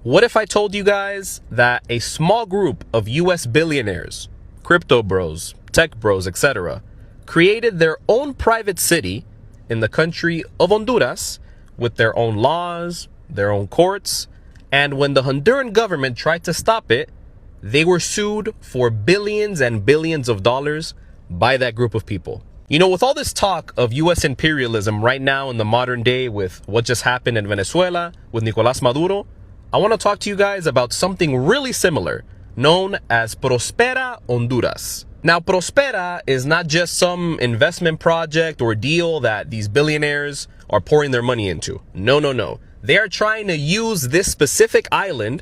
What if I told you guys that a small group of US billionaires, crypto bros, tech bros, etc., created their own private city in the country of Honduras with their own laws, their own courts, and when the Honduran government tried to stop it, they were sued for billions and billions of dollars by that group of people. You know, with all this talk of US imperialism right now in the modern day with what just happened in Venezuela with Nicolás Maduro, I want to talk to you guys about something really similar known as Prospera Honduras. Now, Prospera is not just some investment project or deal that these billionaires are pouring their money into. No. They are trying to use this specific island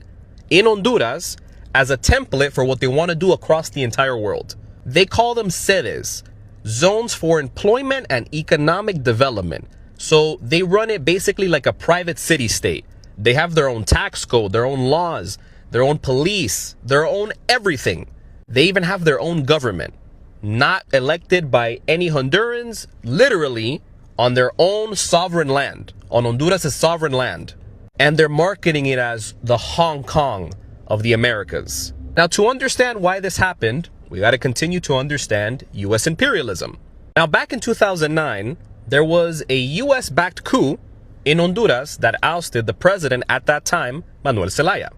in Honduras as a template for what they want to do across the entire world. They call them sedes, zones for employment and economic development. So they run it basically like a private city state. They have their own tax code, their own laws, their own police, their own everything. They even have their own government, not elected by any Hondurans, literally on their own sovereign land, on Honduras' sovereign land. And they're marketing it as the Hong Kong of the Americas. Now, to understand why this happened, we got to continue to understand US imperialism. Now, back in 2009, there was a US-backed coup in Honduras that ousted the president at that time, Manuel Zelaya.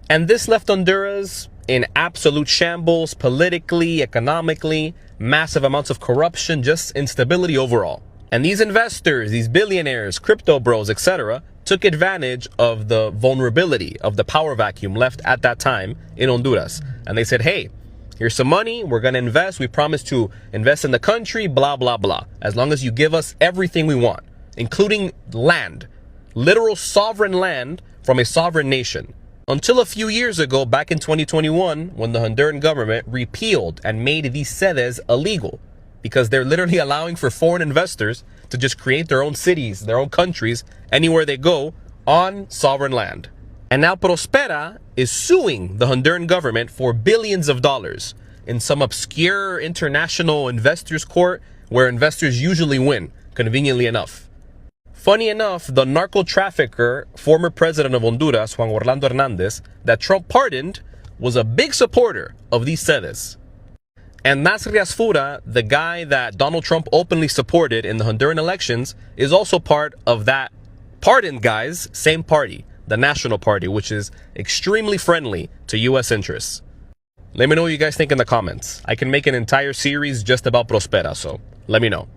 And this left Honduras in absolute shambles politically, economically, massive amounts of corruption, just instability overall. And these investors, these billionaires, crypto bros, etc., took advantage of the vulnerability of the power vacuum left at that time in Honduras. And they said, hey, here's some money, we're going to invest, we promise to invest in the country, blah, blah, blah, as long as you give us everything we want, including land, literal sovereign land from a sovereign nation. Until a few years ago, back in 2021, when the Honduran government repealed and made these sedes illegal, because they're literally allowing for foreign investors to just create their own cities, their own countries, anywhere they go on sovereign land. And now Prospera is suing the Honduran government for billions of dollars in some obscure international investors court where investors usually win, conveniently enough. Funny enough, the narco trafficker, former president of Honduras, Juan Orlando Hernandez, that Trump pardoned, was a big supporter of these sedes. And Nasri Asfura, the guy that Donald Trump openly supported in the Honduran elections, is also part of that pardoned guy's same party, the National Party, which is extremely friendly to US interests. Let me know what you guys think in the comments. I can make an entire series just about Prospera, so let me know.